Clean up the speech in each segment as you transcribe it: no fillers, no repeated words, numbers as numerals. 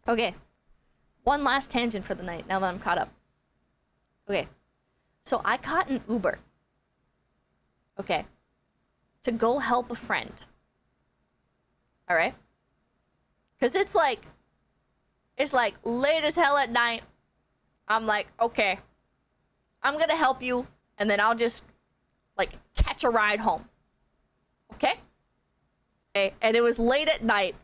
Okay. One last tangent for the night, now that I'm caught up. Okay. So I caught an Uber. Okay. To go help a friend. Alright? Because it's like late as hell at night. I'm like, okay. I'm gonna help you, and then I'll just, like, catch a ride home. Okay? Okay, and it was late at night,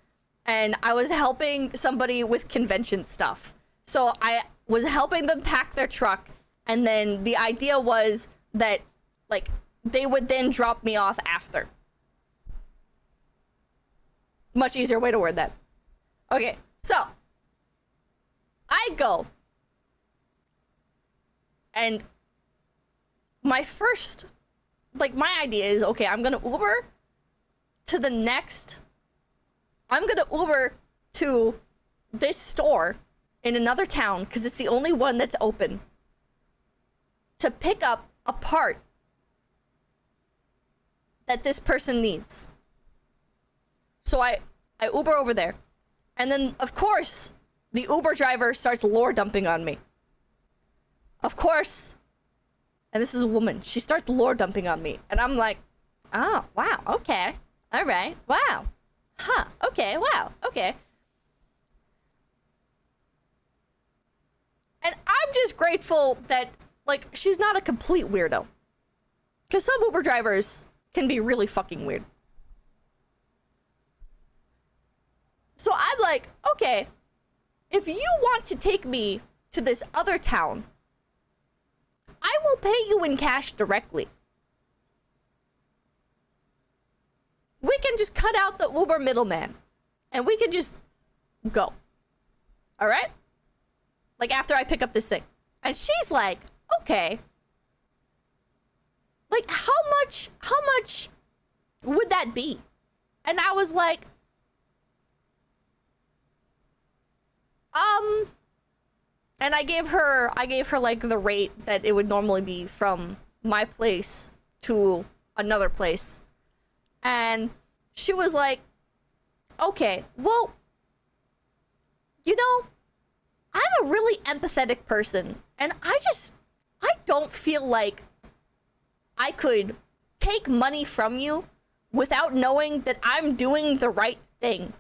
and I was helping somebody with convention stuff. So I was helping them pack their truck, and then the idea was that, like, they would then drop me off after. Much easier way to word that. Okay, so I go, and my first, like, my idea is, okay, I'm gonna Uber to this store in another town, because it's the only one that's open, to pick up a part that this person needs. So I Uber over there, and then, of course, the Uber driver starts lore dumping on me. Of course. And this is a woman. She starts lore dumping on me. And I'm like, oh, wow, okay. All right, wow. Huh, okay, wow, okay. And I'm just grateful that, like, she's not a complete weirdo. Because some Uber drivers can be really fucking weird. So I'm like, okay, if you want to take me to this other town, I will pay you in cash directly. We can just cut out the Uber middleman, and we can just go. All right? Like, after I pick up this thing. And she's like, okay. Like, how much would that be? And I was like, and I gave her like the rate that it would normally be from my place to another place. And she was like, okay, well, you know, I'm a really empathetic person, and I don't feel like I could take money from you without knowing that I'm doing the right thing.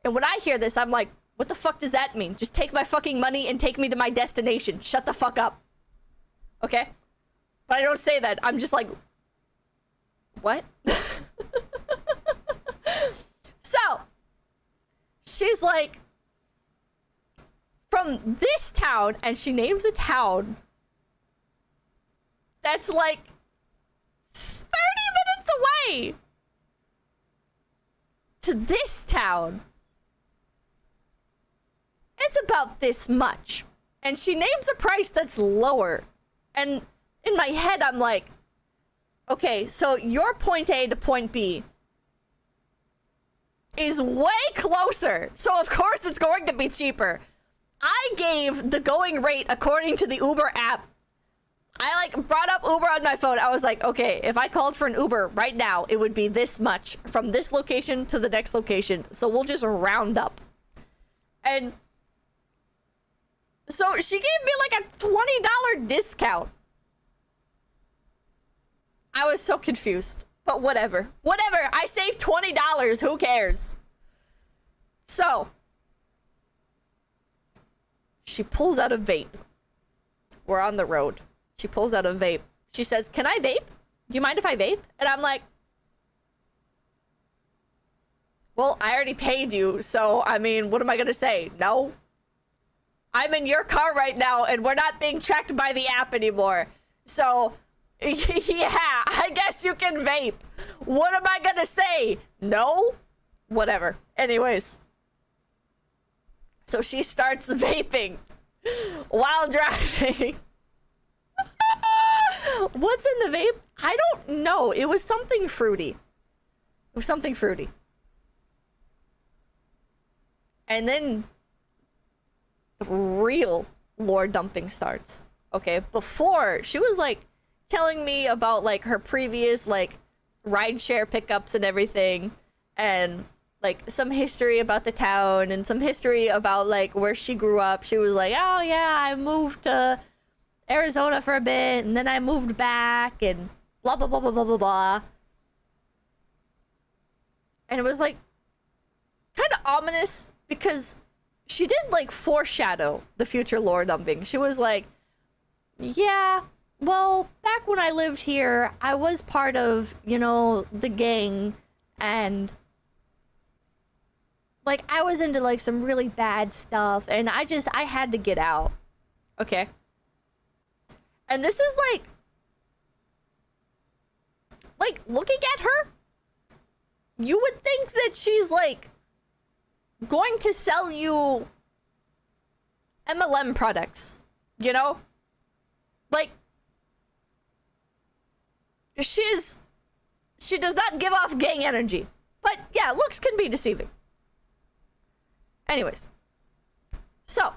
And when I hear this, I'm like, what the fuck does that mean? Just take my fucking money and take me to my destination. Shut the fuck up. Okay? But I don't say that. I'm just like, what? So, she's like, from this town, and she names a town that's like 30 minutes away, to this town, it's about this much. And she names a price that's lower. And in my head, I'm like, okay, so your point A to point B is way closer. So of course it's going to be cheaper. I gave the going rate according to the Uber app. I like brought up Uber on my phone. I was like, okay, if I called for an Uber right now, it would be this much from this location to the next location. So we'll just round up. And so she gave me like a $20 discount. I was so confused, but whatever. Whatever, I saved $20, who cares? So, she pulls out a vape. We're on the road. She pulls out a vape. She says, can I vape? Do you mind if I vape? And I'm like, well, I already paid you, so, I mean, what am I gonna say? No? I'm in your car right now, and we're not being tracked by the app anymore. So, yeah, I guess you can vape. What am I gonna say? No? Whatever. Anyways. So she starts vaping while driving. What's in the vape? I don't know. It was something fruity. It was something fruity. And then the real lore dumping starts. Okay, before, she was like telling me about like her previous like rideshare pickups and everything, and like some history about the town and some history about like where she grew up. She was like, oh yeah, I moved to Arizona for a bit and then I moved back and blah blah blah blah blah blah blah. And it was like kind of ominous because she did like foreshadow the future lore dumping. She was like, yeah, well, back when I lived here, I was part of, you know, the gang, and like I was into like some really bad stuff, and I had to get out. Okay. And this is like looking at her, you would think that she's like going to sell you MLM products, you know? Like, she does not give off gang energy. But yeah, looks can be deceiving. Anyways. So,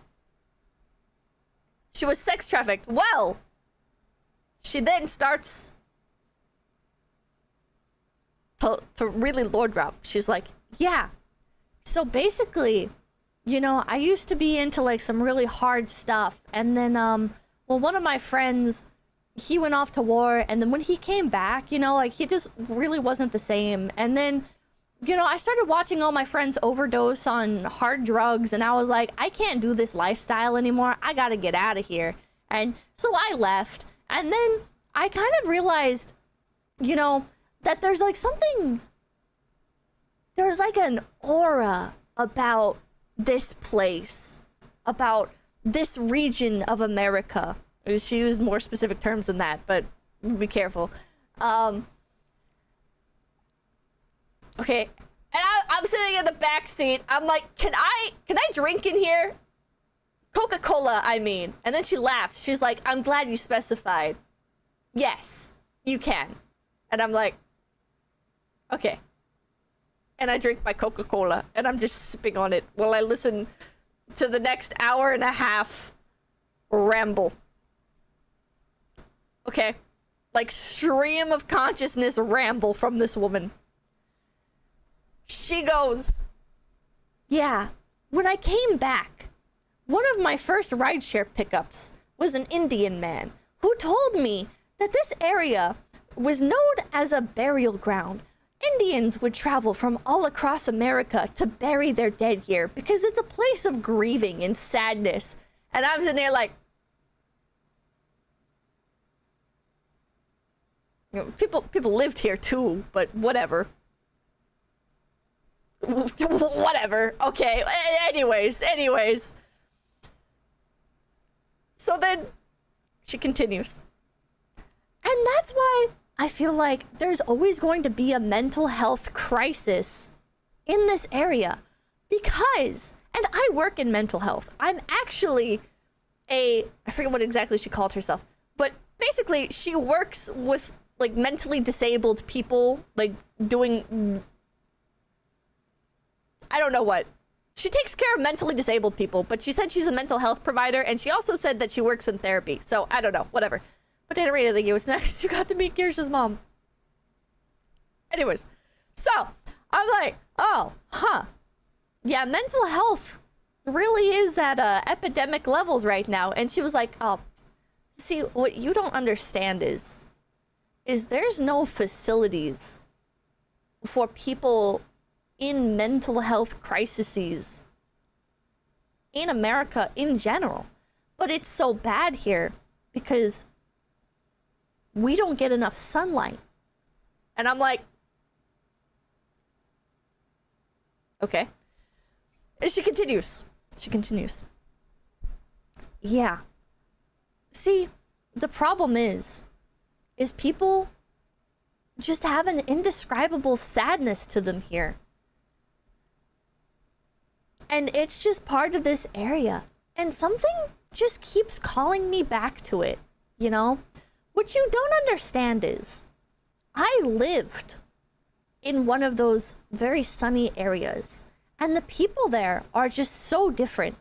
she was sex trafficked. Well, she then starts to really lore drop. She's like, yeah, so basically, you know, I used to be into like some really hard stuff, and then well, one of my friends, he went off to war, and then when he came back, you know, like he just really wasn't the same. And then, you know, I started watching all my friends overdose on hard drugs, and I was like, I can't do this lifestyle anymore. I gotta get out of here. And so I left, and then I kind of realized, you know, that there's like something, there's like an aura about this place, about this region of America. She used more specific terms than that, but be careful. Okay, and I'm sitting in the back seat. I'm like, can I drink in here? Coca-Cola, I mean. And then she laughs. She's like, I'm glad you specified. Yes, you can. And I'm like, okay. And I drink my Coca-Cola, and I'm just sipping on it while I listen to the next hour and a half ramble. Okay. Like, stream of consciousness ramble from this woman. She goes, yeah, when I came back, one of my first rideshare pickups was an Indian man who told me that this area was known as a burial ground. Indians would travel from all across America to bury their dead here because it's a place of grieving and sadness. And I was in there like, you know, people lived here too, but whatever. Whatever. Okay. Anyways. So then she continues. And that's why I feel like there's always going to be a mental health crisis in this area. Because, and I work in mental health. I'm actually I forget what exactly she called herself, but basically she works with like mentally disabled people, like doing, I don't know what. She takes care of mentally disabled people, but she said she's a mental health provider, and she also said that she works in therapy. So I don't know, whatever. But at any rate, I think it was nice you got to meet Kirsha's mom. Anyways, so I'm like, oh, huh. Yeah, mental health really is at epidemic levels right now. And she was like, oh, see, what you don't understand is there's no facilities for people in mental health crises in America in general. But it's so bad here because we don't get enough sunlight. And I'm like, okay. And she continues. Yeah. See, the problem is people just have an indescribable sadness to them here. And it's just part of this area. And something just keeps calling me back to it, you know? What you don't understand is, I lived in one of those very sunny areas, and the people there are just so different.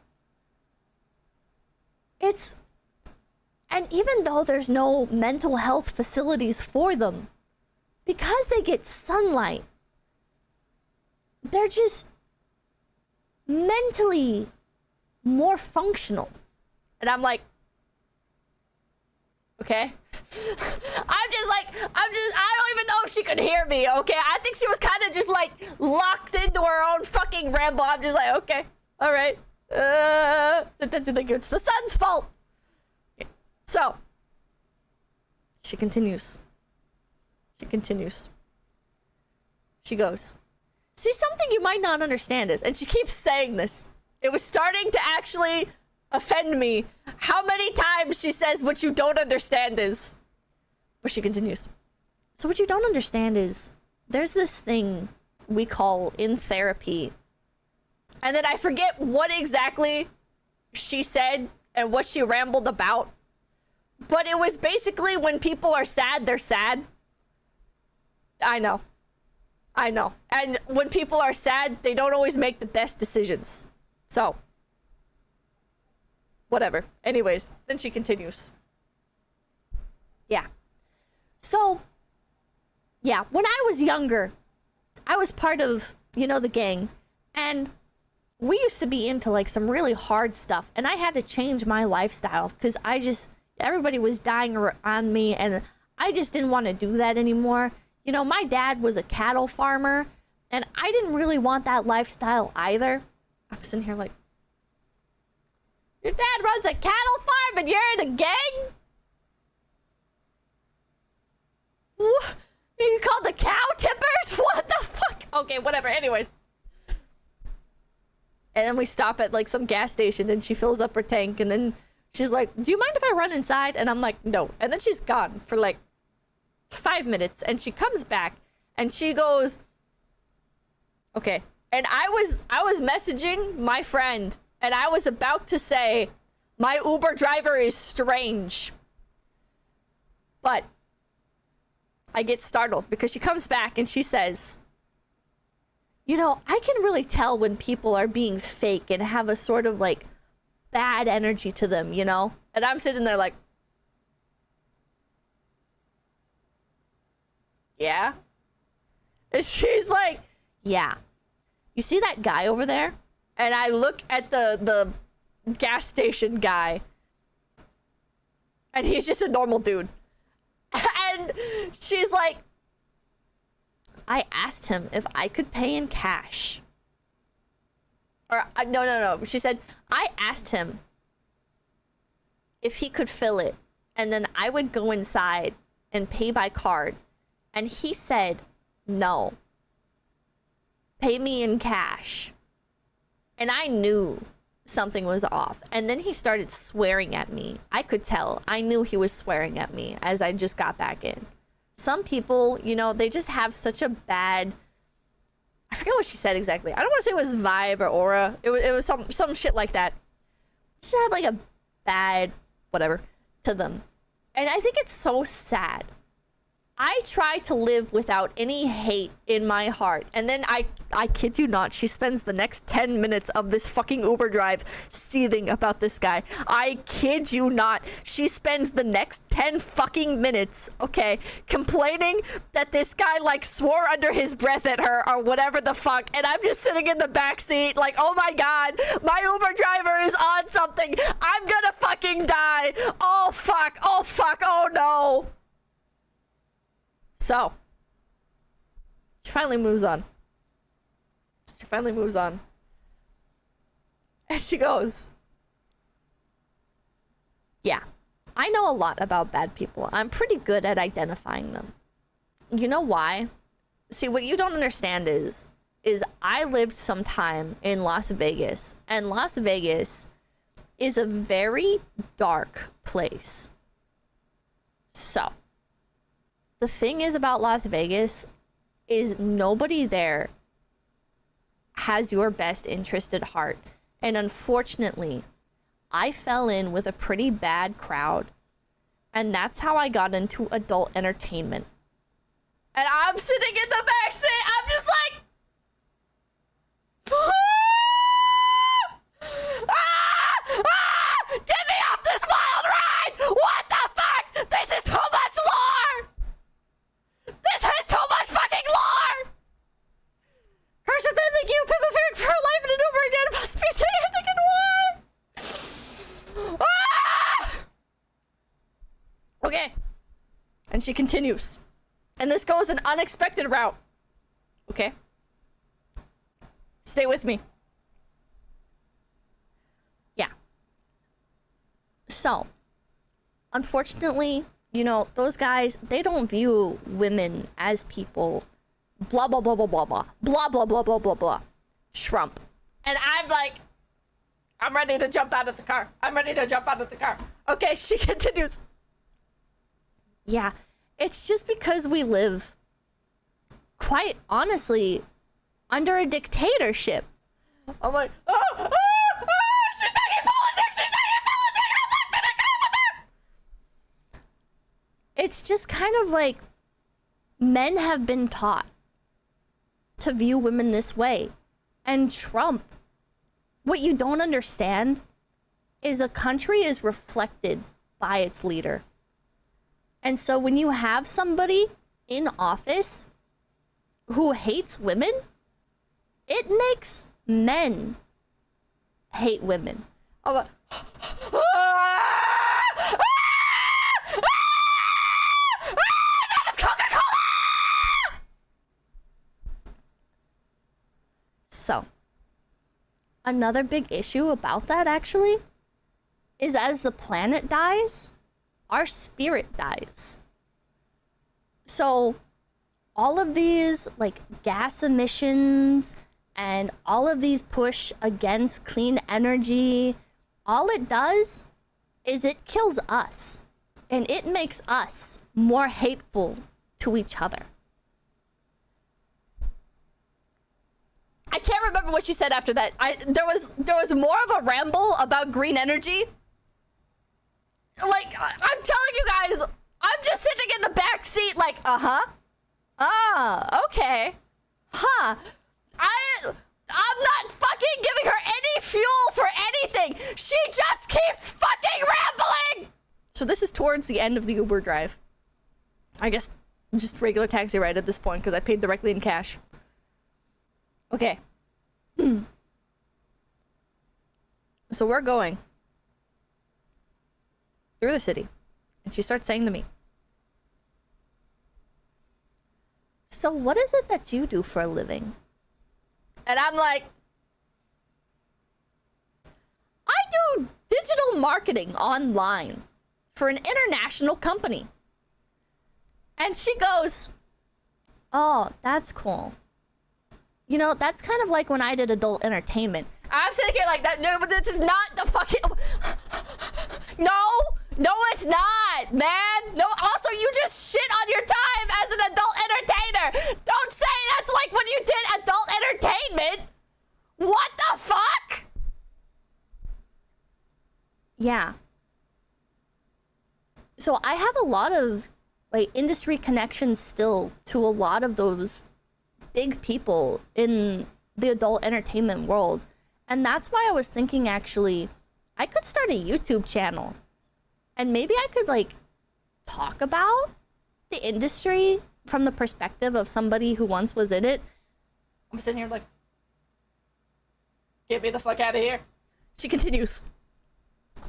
And even though there's no mental health facilities for them, because they get sunlight, they're just mentally more functional. And I'm like, okay. I don't even know if she could hear me, okay? I think she was kind of just like locked into her own fucking ramble. I'm just like, okay, all right. It's the sun's fault. Okay. So, she continues. She goes, see, something you might not understand is, and she keeps saying this. It was starting to actually offend me how many times she says what you don't understand is. But she continues. So what you don't understand is there's this thing we call in therapy. And then I forget what exactly she said and what she rambled about. But it was basically when people are sad, they're sad. I know. And when people are sad, they don't always make the best decisions. So, whatever. Anyways, then she continues. Yeah. So, yeah, when I was younger, I was part of, the gang. And we used to be into like some really hard stuff. And I had to change my lifestyle because everybody was dying on me. And I just didn't want to do that anymore. My dad was a cattle farmer. And I didn't really want that lifestyle either. I'm sitting here like, your dad runs a cattle farm and you're in a gang? What? You called the cow tippers? What the fuck? Okay, whatever. Anyways. And then we stop at like some gas station and she fills up her tank and then she's like, do you mind if I run inside? And I'm like, no. And then she's gone for like 5 minutes and she comes back and she goes, okay. And I was messaging my friend and I was about to say, my Uber driver is strange. But I get startled because she comes back and she says, I can really tell when people are being fake and have a sort of like bad energy to them, And I'm sitting there like, yeah. And she's like, yeah. You see that guy over there? And I look at the gas station guy. And he's just a normal dude. And she's like, I asked him if I could pay in cash. Or, no. She said, I asked him if he could fill it. And then I would go inside and pay by card. And he said, no. Pay me in cash. And I knew something was off. And then he started swearing at me. I could tell. I knew he was swearing at me as I just got back in. Some people, they just have such a bad... I forget what she said exactly. I don't want to say it was vibe or aura. It was some shit like that. Just had like a bad whatever to them. And I think it's so sad. I try to live without any hate in my heart. And then I kid you not, she spends the next 10 minutes of this fucking Uber drive seething about this guy. I kid you not. She spends the next 10 fucking minutes, okay, complaining that this guy like swore under his breath at her or whatever the fuck. And I'm just sitting in the back seat like, oh my God, my Uber driver is on something. I'm gonna fucking die. Oh fuck, oh no. So, she finally moves on. And she goes, yeah, I know a lot about bad people. I'm pretty good at identifying them. You know why? See, what you don't understand is I lived some time in Las Vegas. And Las Vegas is a very dark place. So, the thing is about Las Vegas is nobody there has your best interest at heart. And unfortunately, I fell in with a pretty bad crowd. And that's how I got into adult entertainment. And I'm sitting in the back seat. I'm just like... Get me off this wild ride! What the fuck? This is too much lore! This has too much fucking lore! Here's the thing, And she continues. And this goes an unexpected route. Okay? Stay with me. Yeah. So, unfortunately, you know, those guys, they don't view women as people. Blah, blah, blah, blah, blah, blah. Blah, blah, blah, blah, blah, blah. Shrump. And I'm like, I'm ready to jump out of the car. I'm ready to jump out of the car. Okay, she continues. Yeah, it's just because we live, quite honestly, under a dictatorship. I'm like, oh, she's not in politics! She's not in politics! I'm not gonna go with her! It's just kind of like, men have been taught to view women this way. And Trump, what you don't understand is a country is reflected by its leader. And so when you have somebody in office who hates women, it makes men hate women. I'm like, that is Coca-Cola! So, another big issue about that actually is as the planet dies, our spirit dies. So all of these like gas emissions and all of these push against clean energy, all it does is it kills us and it makes us more hateful to each other. I can't remember what she said after that. There was more of a ramble about green energy. Like, I'm telling you guys, I'm just sitting in the back seat like, uh-huh. Ah, okay. Huh. I'm not fucking giving her any fuel for anything. She just keeps fucking rambling. So this is towards the end of the Uber drive. I guess just regular taxi ride at this point because I paid directly in cash. Okay. So we're going through the city. And she starts saying to me, so what is it that you do for a living? And I'm like, I do digital marketing online for an international company. And she goes, oh, that's cool. You know, that's kind of like when I did adult entertainment. I'm sitting here like that. No, but this is not the fucking... No, it's not, man. No, also, you just shit on your time as an adult entertainer. Don't say that's like when you did adult entertainment. What the fuck? Yeah. So I have a lot of like industry connections still to a lot of those big people in the adult entertainment world. And that's why I was thinking actually I could start a YouTube channel. And maybe I could like talk about the industry from the perspective of somebody who once was in it. I'm sitting here like, get me the fuck out of here. She continues.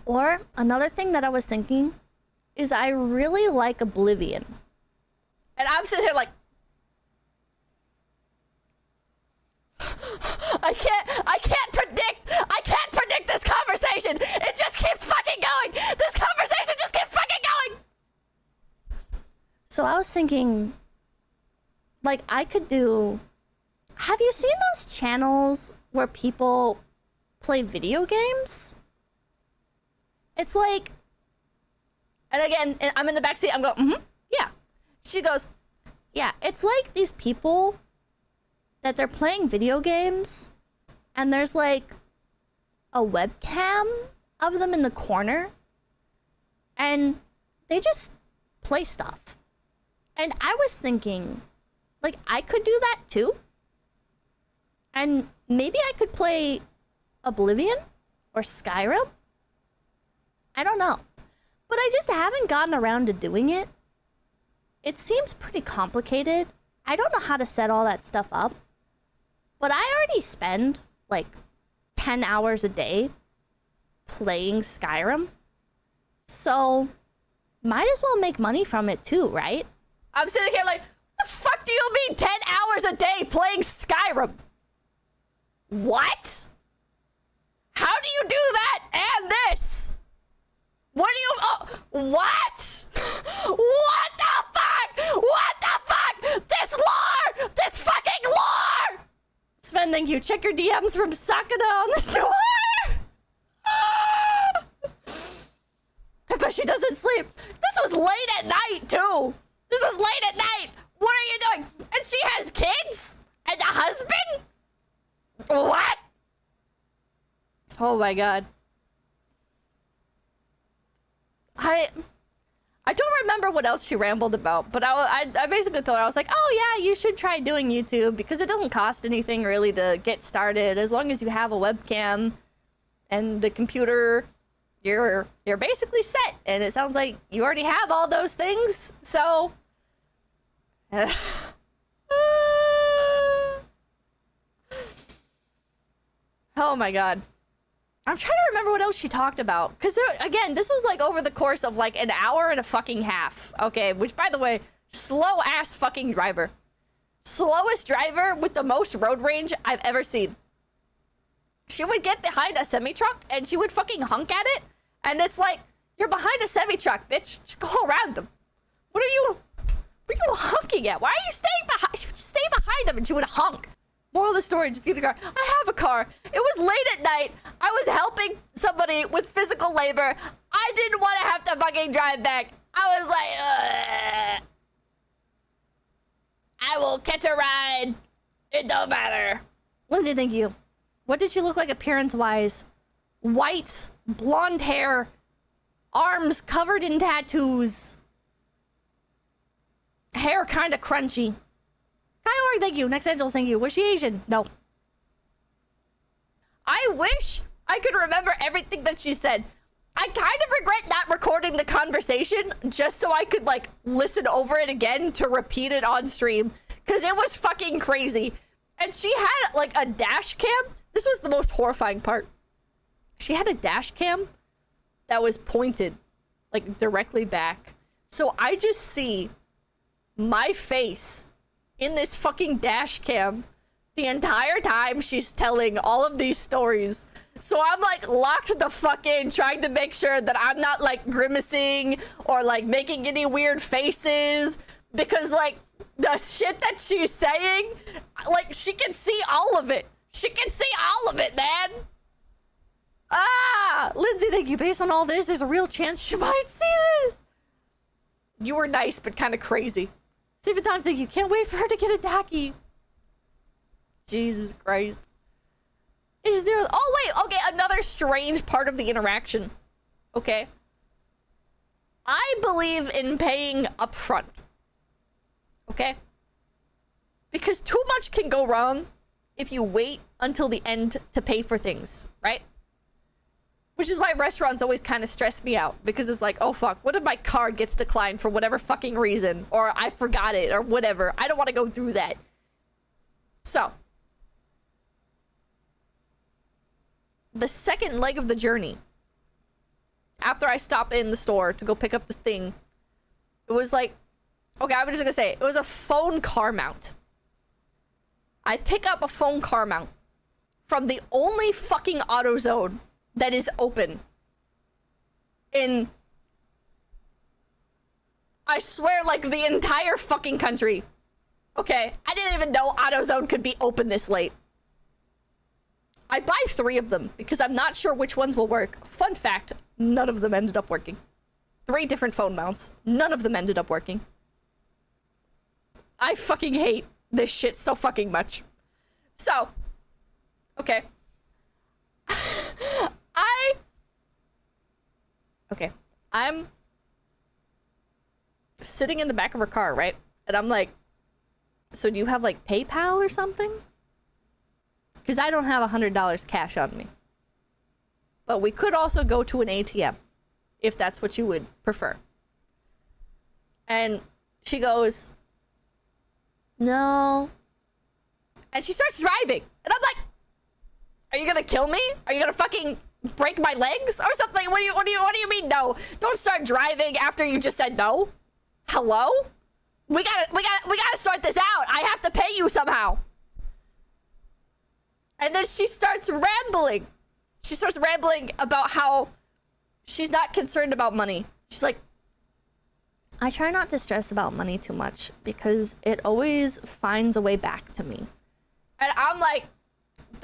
Or another thing that I was thinking is I really like Oblivion. And I'm sitting here like, I can't predict this conversation. It just keeps fucking going. This conversation just keeps fucking going. So I was thinking, like, I could do... Have you seen those channels where people play video games? It's like... And again, I'm in the backseat. I'm going, yeah. She goes, yeah, it's like these people that they're playing video games and there's like a webcam of them in the corner and they just play stuff. And I was thinking, like, I could do that too. And maybe I could play Oblivion or Skyrim. I don't know. But I just haven't gotten around to doing it. It seems pretty complicated. I don't know how to set all that stuff up. But I already spend like 10 hours a day playing Skyrim. So Might as well make money from it too, right? I'm sitting here like, what the fuck do you mean 10 hours a day playing Skyrim? What? How do you do that and this? What do you... Oh, what? What the fuck? What the fuck? This lore! This fucking lore! Sven, thank you. Check your DMs from Sakana on this lore! I bet she doesn't sleep. This was late at night, too. This was late at night. What are you doing? And she has kids? And a husband? What? Oh my god. I don't remember what else she rambled about, but I basically told her, I was like, oh yeah, you should try doing YouTube because it doesn't cost anything really to get started. As long as you have a webcam and the computer, you're basically set. And it sounds like you already have all those things, so... Oh my god. I'm trying to remember what else she talked about. Because, again, this was, like, over the course of, like, an hour and a fucking half. Okay, which, by the way, slow-ass fucking driver. Slowest driver with the most road range I've ever seen. She would get behind a semi-truck, and she would fucking honk at it. And it's like, you're behind a semi-truck, bitch. Just go around them. What are you honking at? Why are you staying behind? She would stay behind them, and she would honk. Moral of the story, just get a car. I have a car. It was late at night. I was helping somebody with physical labor. I didn't want to have to fucking drive back. I was like, ugh. I will catch a ride. It don't matter. Lindsay, thank you. What did she look like appearance-wise? White, blonde hair, arms covered in tattoos. Hair kind of crunchy. Kyler, thank you. Next Angel, thank you. Was she Asian? No. I wish I could remember everything that she said. I kind of regret not recording the conversation just so I could, like, listen over it again to repeat it on stream. Because it was fucking crazy. And she had, like, a dash cam. This was the most horrifying part. She had a dash cam that was pointed, like, directly back. So I just see my face in this fucking dash cam the entire time she's telling all of these stories. So I'm like locked the fuck in, trying to make sure that I'm not like grimacing or like making any weird faces, because like the shit that she's saying, like she can see all of it. She can see all of it, man. Ah, Lindsay, thank you. Based on all this, there's a real chance she might see this. You were nice, but kind of crazy. Stephen Thompson, thank you. Can't wait for her to get a Daki. Jesus Christ. Is there... Oh, wait. Okay, another strange part of the interaction. Okay. I believe in paying upfront. Okay? Because too much can go wrong if you wait until the end to pay for things, right? Which is why restaurants always kind of stress me out. Because it's like, oh fuck, what if my card gets declined for whatever fucking reason? Or I forgot it, or whatever. I don't want to go through that. So. The second leg of the journey, after I stop in the store to go pick up the thing, it was like, okay, I'm just gonna say it was a phone car mount. I pick up a phone car mount from the only fucking AutoZone that is open in, I swear, like the entire fucking country. Okay, I didn't even know AutoZone could be open this late. I buy 3 of them because I'm not sure which ones will work. Fun fact, none of them ended up working. 3 different phone mounts. None of them ended up working. I fucking hate this shit so fucking much. So, okay. Okay, I'm sitting in the back of her car, right? And I'm like, so do you have like PayPal or something? Because I don't have $100 cash on me. But we could also go to an ATM, if that's what you would prefer. And she goes, no. And she starts driving. And I'm like, are you gonna kill me? Are you gonna fucking break my legs or something? What do you mean no? Don't start driving after you just said no. Hello? We gotta sort this out. I have to pay you somehow. And then she starts rambling. She starts rambling about how she's not concerned about money. She's like, I try not to stress about money too much because it always finds a way back to me. And I'm like,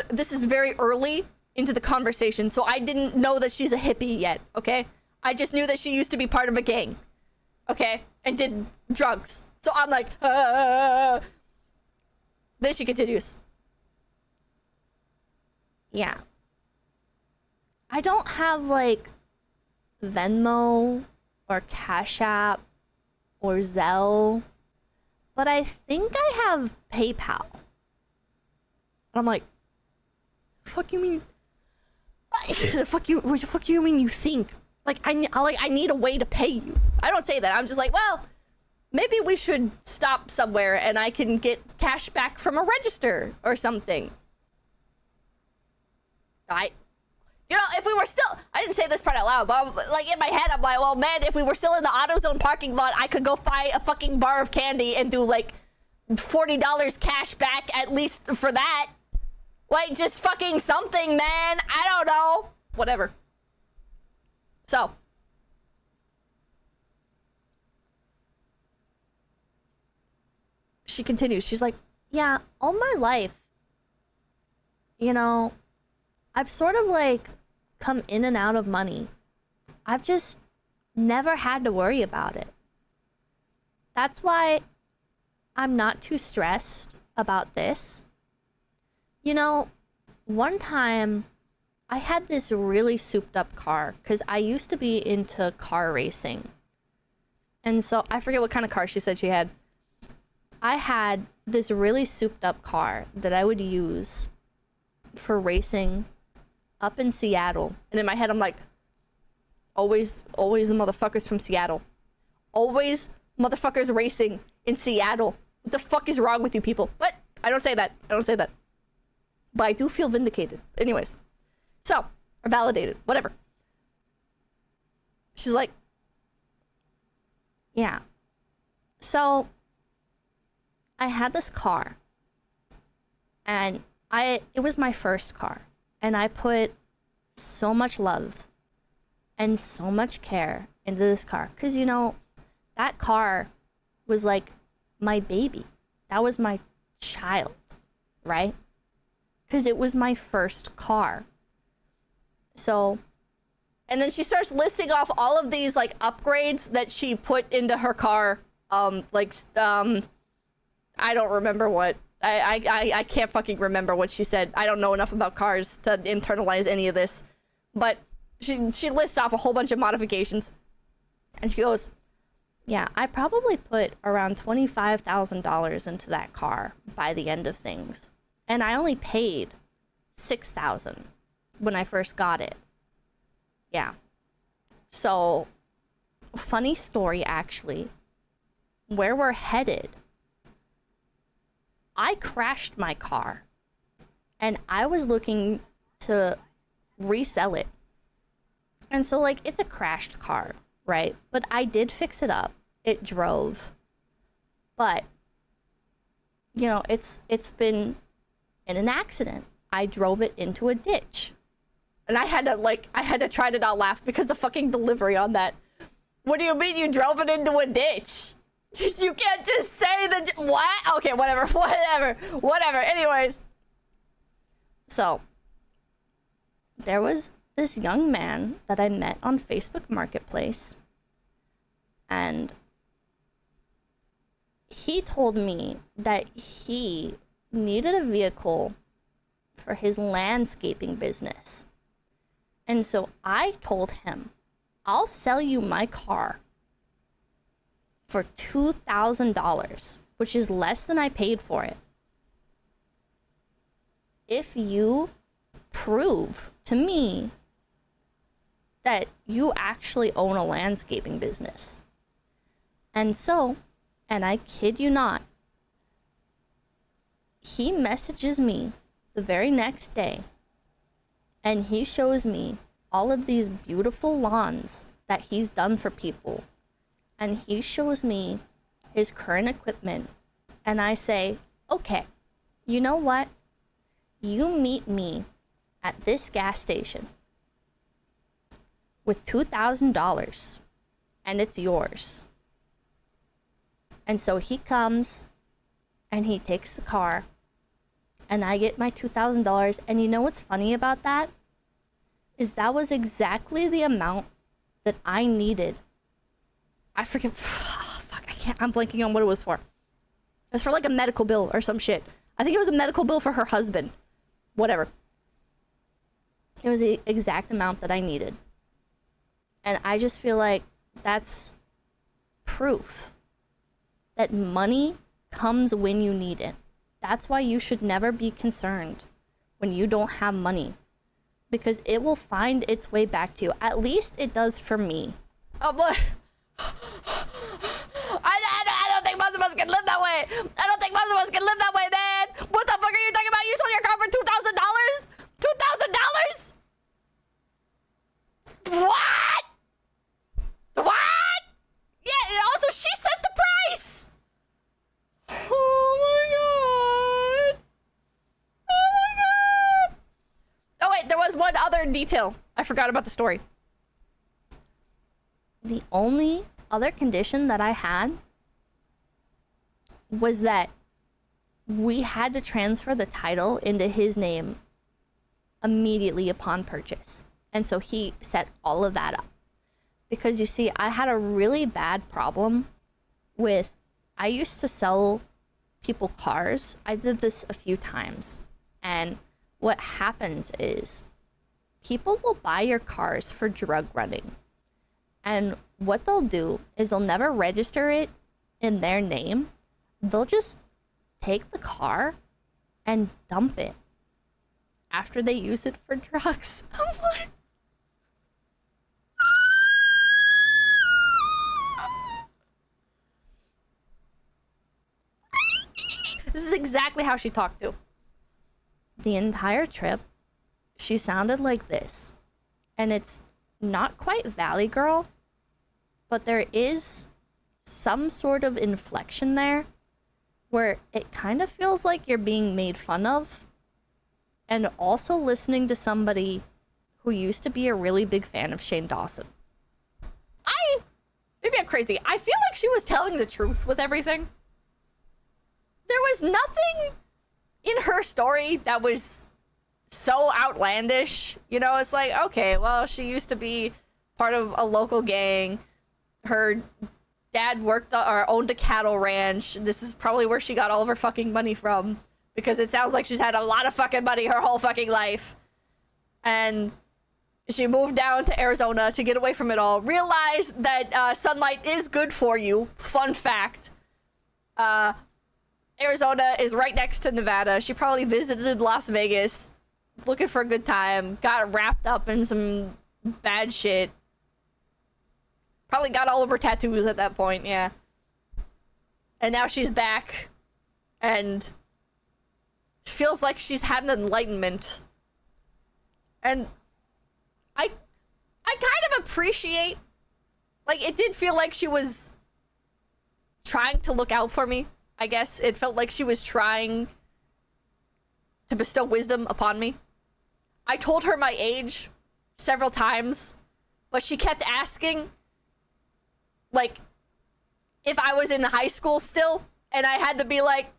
this is very early into the conversation, so I didn't know that she's a hippie yet, okay? I just knew that she used to be part of a gang, okay? And did drugs. So I'm like, Then she continues. Yeah. I don't have, like, Venmo or Cash App or Zelle, but I think I have PayPal. And I'm like, fuck you mean? the fuck you mean you think? Like I need a way to pay you. I don't say that. I'm just like, well, maybe we should stop somewhere and I can get cash back from a register or something. You know, if we were still, I didn't say this part out loud, but like in my head, I'm like, well, man, if we were still in the AutoZone parking lot, I could go buy a fucking bar of candy and do like $40 cash back at least for that. Like, just fucking something, man. I don't know. Whatever. So. She continues. She's like, yeah, all my life, you know, I've sort of like come in and out of money. I've just never had to worry about it. That's why I'm not too stressed about this. You know, one time I had this really souped up car because I used to be into car racing. And so I forget what kind of car she said she had. I had this really souped up car that I would use for racing up in Seattle. And in my head, I'm like, always the motherfuckers from Seattle. Always motherfuckers racing in Seattle. What the fuck is wrong with you people? But I don't say that. I don't say that. But I do feel vindicated. Anyways. So, or validated. Whatever. She's like, yeah. So, I had this car. And it was my first car. And I put so much love and so much care into this car. Because, you know, that car was like my baby. That was my child, right? Because it was my first car. So, and then she starts listing off all of these like upgrades that she put into her car. I don't remember what. I can't fucking remember what she said. I don't know enough about cars to internalize any of this. But she lists off a whole bunch of modifications. And she goes, yeah, I probably put around $25,000 into that car by the end of things. And I only paid $6,000 when I first got it. Yeah. So, funny story actually. Where we're headed, I crashed my car. And I was looking to resell it. And so, like, it's a crashed car, right? But I did fix it up. It drove. But, you know, it's been in an accident. I drove it into a ditch. And I had to try to not laugh because the fucking delivery on that. What do you mean you drove it into a ditch? You can't just say that. What? Okay, whatever. Anyways. So, there was this young man that I met on Facebook Marketplace. And he told me that he needed a vehicle for his landscaping business. And so I told him, I'll sell you my car for $2,000, which is less than I paid for it, if you prove to me that you actually own a landscaping business. And so, and I kid you not, he messages me the very next day and he shows me all of these beautiful lawns that he's done for people. And he shows me his current equipment. And I say, okay, you know what? You meet me at this gas station with $2,000 and it's yours. And so he comes and he takes the car and I get my $2,000. And you know what's funny about that? Is that was exactly the amount that I needed. I forget, fuck, I'm blanking on what it was for. It was for like a medical bill or some shit. I think it was a medical bill for her husband. Whatever. It was the exact amount that I needed. And I just feel like that's proof that money comes when you need it. That's why you should never be concerned when you don't have money, because it will find its way back to you. At least it does for me. I'm like, I don't think most of us can live that way. I don't think most of us can live that way, man. What the fuck are you talking about? You sold your car for $2,000? $2,000? What? What? Yeah, also she set the price. Oh my god. Oh my god. Oh wait, there was one other detail. I forgot about the story. The only other condition that I had was that we had to transfer the title into his name immediately upon purchase. And so he set all of that up. Because you see, I had a really bad problem with, I used to sell people cars. I did this a few times. And what happens is people will buy your cars for drug running. And what they'll do is they'll never register it in their name. They'll just take the car and dump it after they use it for drugs. I'm like, this is exactly how she talked to. The entire trip, she sounded like this. And it's not quite Valley Girl, but there is some sort of inflection there where it kind of feels like you're being made fun of. And also listening to somebody who used to be a really big fan of Shane Dawson. Maybe I'm crazy. I feel like she was telling the truth with everything. There was nothing in her story that was so outlandish. You know, it's like, okay, well, she used to be part of a local gang. Her dad worked or owned a cattle ranch. This is probably where she got all of her fucking money from, because it sounds like she's had a lot of fucking money her whole fucking life. And she moved down to Arizona to get away from it all. Realized that sunlight is good for you. Fun fact. Arizona is right next to Nevada. She probably visited Las Vegas looking for a good time. Got wrapped up in some bad shit. Probably got all of her tattoos at that point, yeah. And now she's back. And feels like she's had an enlightenment. And I kind of appreciate, like, it did feel like she was trying to look out for me, I guess. It felt like she was trying to bestow wisdom upon me. I told her my age several times, but she kept asking, like, if I was in high school still, and I had to be like,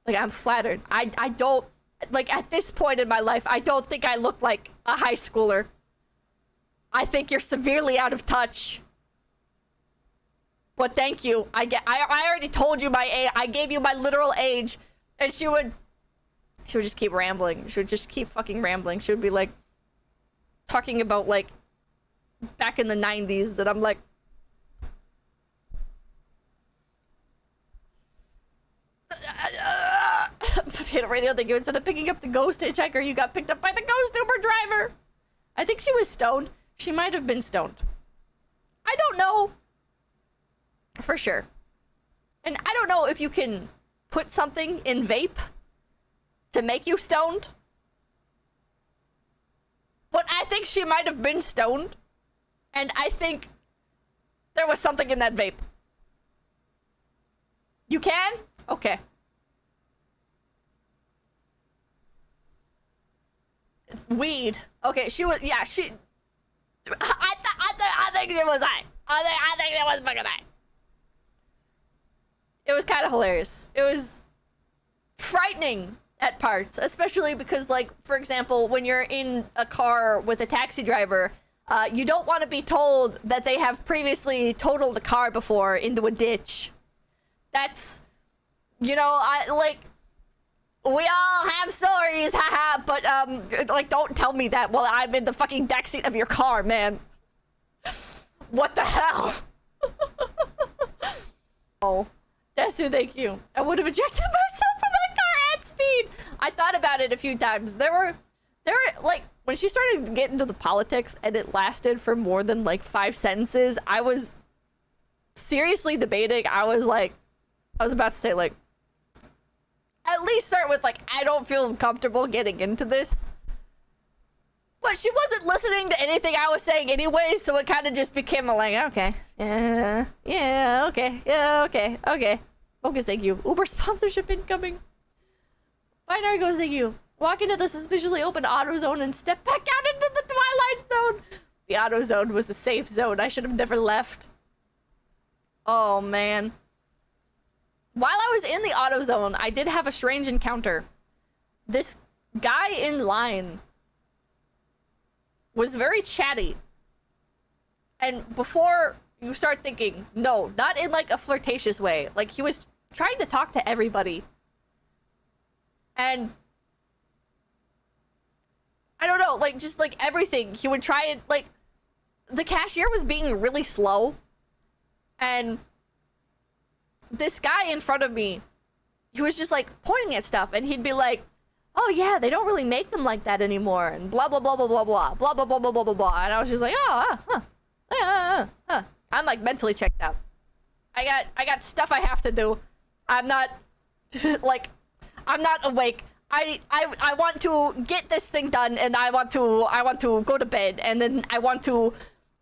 I'm flattered. I don't, like, at this point in my life, I don't think I look like a high schooler. I think you're severely out of touch. But thank you. I already told you my age. I gave you my literal age. And she would just keep rambling. She would just keep fucking rambling. She would be like, talking about, like, back in the 90s, that I'm like, Potato Radio, thank you. Instead of picking up the ghost hitchhiker, you got picked up by the ghost Uber driver. I think she was stoned. She might have been stoned. I don't know for sure. And I don't know if you can put something in vape to make you stoned. But I think think she might have been stoned. And I think there was something in that vape. You can? Okay. Weed. Okay, she was, yeah, she... I think it was I. I think it was fucking I. It was kind of hilarious. It was frightening at parts, especially because, like, for example, when you're in a car with a taxi driver, you don't want to be told that they have previously totaled a car before into a ditch. That's, you know, we all have stories, haha, but, like, don't tell me that while I'm in the fucking backseat of your car, man. What the hell? Oh, Desu, thank you. I would have ejected myself from that car at speed. I thought about it a few times. There were, like, when she started to get into the politics and it lasted for more than, like, 5 sentences, I was seriously debating. I was about to say, like, at least start with, like, I don't feel comfortable getting into this. But she wasn't listening to anything I was saying anyway, so it kind of just became like, okay. Yeah, okay. Focus, thank you. Uber sponsorship incoming. Binary goes, thank you. Walk into the suspiciously open auto zone and step back out into the twilight zone. The auto zone was a safe zone. I should have never left. Oh, man. While I was in the auto zone, I did have a strange encounter. This guy in line was very chatty. And before you start thinking, no, not in like a flirtatious way. Like, he was trying to talk to everybody. And I don't know, like, just like everything. He would try and, like, the cashier was being really slow. And this guy in front of me, he was just like pointing at stuff, and he'd be like, oh yeah, they don't really make them like that anymore, and blah blah blah blah blah blah blah blah blah blah blah blah blah. And I was just like, I'm like mentally checked out. I got stuff I have to do. I'm not like, I'm not awake. I want to get this thing done, and I want to go to bed, and then I want to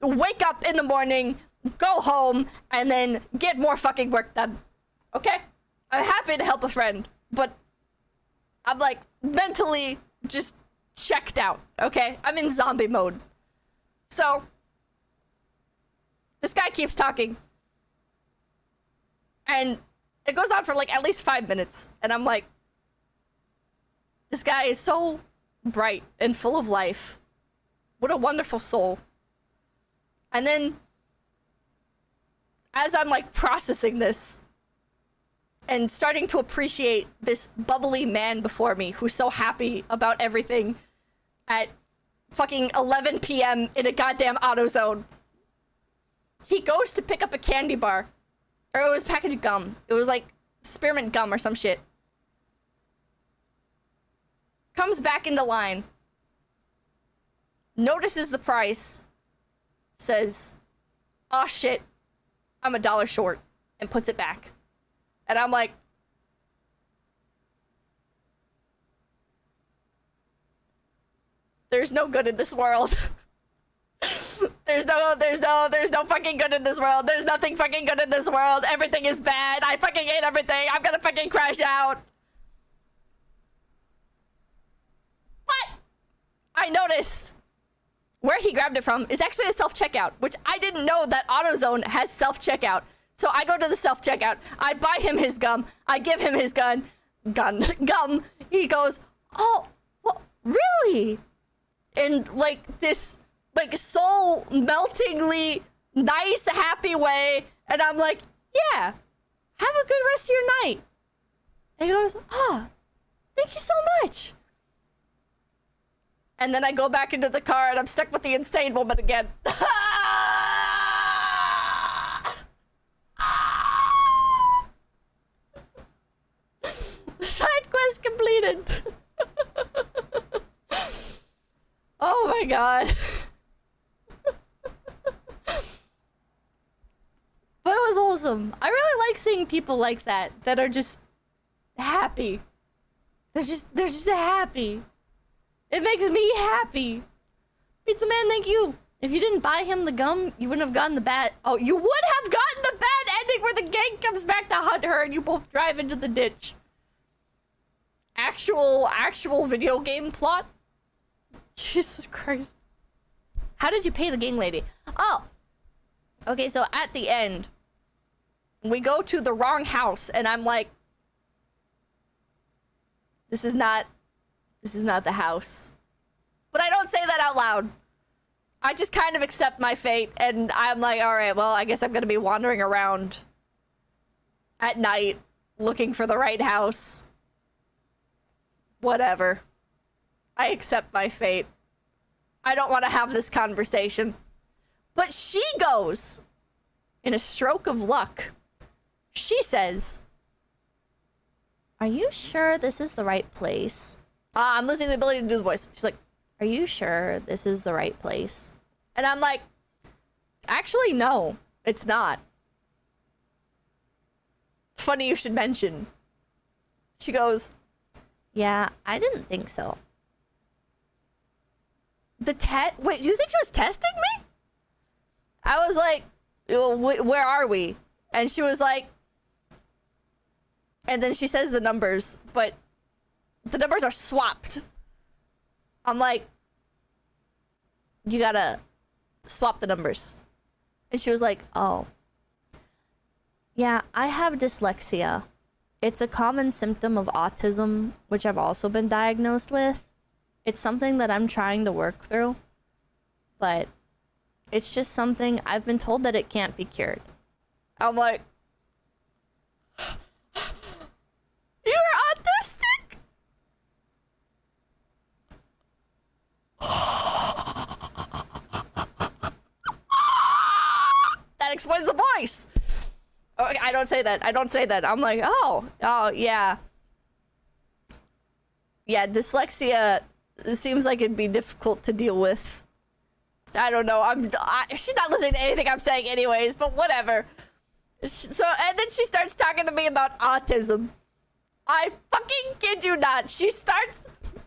wake up in the morning, go home, and then get more fucking work done. Okay? I'm happy to help a friend, but I'm like mentally just checked out. Okay? I'm in zombie mode. So this guy keeps talking, and it goes on for like at least 5 minutes, and I'm like, this guy is so bright and full of life. What a wonderful soul. And then as I'm like processing this and starting to appreciate this bubbly man before me who's so happy about everything at fucking 11 p.m. in a goddamn AutoZone, he goes to pick up a candy bar. Or it was packaged gum. It was like spearmint gum or some shit. Comes back into line. Notices the price. Says, "Oh shit, I'm $1 short," and puts it back. And I'm like, there's no good in this world. There's no fucking good in this world. There's nothing fucking good in this world. Everything is bad. I fucking hate everything. I'm gonna fucking crash out. But I noticed where he grabbed it from is actually a self-checkout, which I didn't know that AutoZone has self-checkout. So I go to the self-checkout. I buy him his gum. I give him his gum. He goes, "Oh, well, really?" In like this, like, soul meltingly nice, happy way. And I'm like, "Yeah, have a good rest of your night." And he goes, "Ah, thank you so much." And then I go back into the car and I'm stuck with the insane woman again. Side quest completed. Oh my god. But it was wholesome. I really like seeing people like that are just happy. They're just happy. It makes me happy. Pizza Man, thank you. If you didn't buy him the gum, you wouldn't have gotten the bad... Oh, you would have gotten the bad ending where the gang comes back to hunt her and you both drive into the ditch. Actual video game plot? Jesus Christ. How did you pay the gang lady? Oh. Okay, so at the end, we go to the wrong house and I'm like, this is not the house. But I don't say that out loud. I just kind of accept my fate and I'm like, all right, well, I guess I'm gonna be wandering around at night looking for the right house. Whatever. I accept my fate. I don't want to have this conversation. But she goes, in a stroke of luck, she says, are you sure this is the right place? I'm losing the ability to do the voice. She's like, are you sure this is the right place? And I'm like, actually, no, it's not. Funny you should mention. She goes, yeah, I didn't think so. Wait, you think she was testing me? I was like, where are we? And she was like, and then she says the numbers, but the numbers are swapped. I'm like, you gotta swap the numbers. And she was like, oh. Yeah, I have dyslexia. It's a common symptom of autism, which I've also been diagnosed with. It's something that I'm trying to work through, but it's just something I've been told that it can't be cured. I'm like, you're autistic? That explains the voice. Oh, I don't say that. I don't say that. I'm like, oh, yeah. Yeah, dyslexia seems like it'd be difficult to deal with. I don't know. She's not listening to anything I'm saying anyways, but whatever. So, and then she starts talking to me about autism. I fucking kid you not.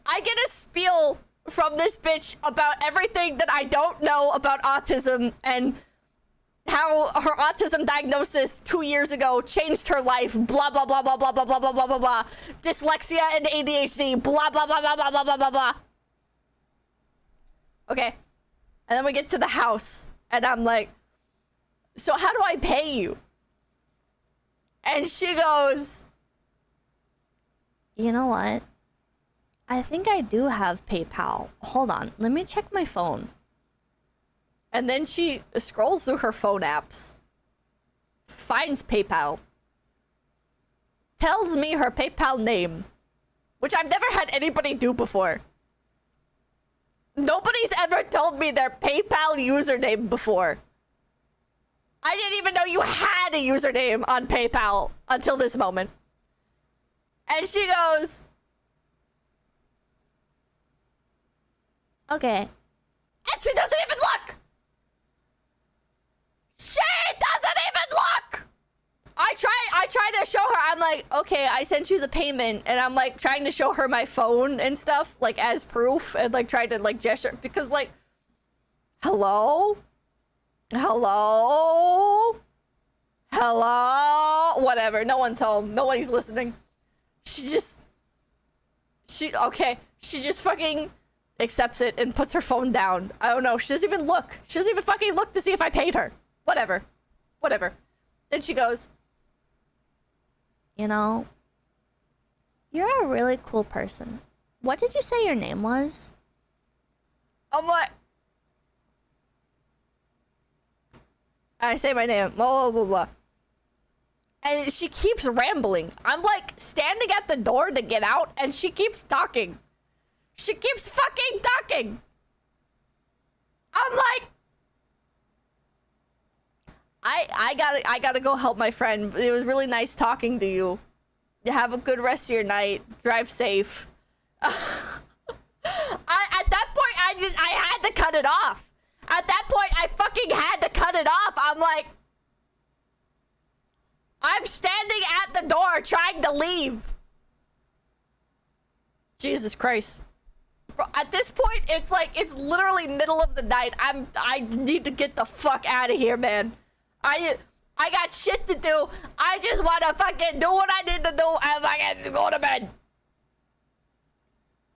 I get a spiel from this bitch about everything that I don't know about autism and how her autism diagnosis 2 years ago changed her life, blah, blah, blah, blah, blah, blah, blah, blah, blah, blah, blah. Dyslexia and ADHD, blah, blah, blah, blah, blah, blah, blah, blah, blah. Okay. And then we get to the house, and I'm like, so how do I pay you? And she goes, you know what? I think I do have PayPal. Hold on, let me check my phone. And then she scrolls through her phone apps, finds PayPal, tells me her PayPal name, which I've never had anybody do before. Nobody's ever told me their PayPal username before. I didn't even know you had a username on PayPal until this moment. And she goes, okay. And she doesn't even look! She doesn't even look! I try to show her, I'm like, okay, I sent you the payment, and I'm like trying to show her my phone and stuff, like as proof, and like trying to like gesture, because like, hello? Hello? Hello? Whatever, no one's home, nobody's listening. She just fucking accepts it and puts her phone down. I don't know, she doesn't even look. She doesn't even fucking look to see if I paid her. Whatever. Then she goes, you know, you're a really cool person. What did you say your name was? I'm like, I say my name, blah, blah, blah, blah. And she keeps rambling. I'm like standing at the door to get out, and she keeps talking. She keeps fucking talking. I'm like, I gotta go help my friend. It was really nice talking to you. Have a good rest of your night. Drive safe. At that point, I had to cut it off. At that point, I fucking had to cut it off. I'm like, I'm standing at the door trying to leave. Jesus Christ. Bro, at this point, it's like, it's literally middle of the night. I need to get the fuck out of here, man. I got shit to do. I just wanna fucking do what I need to do and fucking go to bed.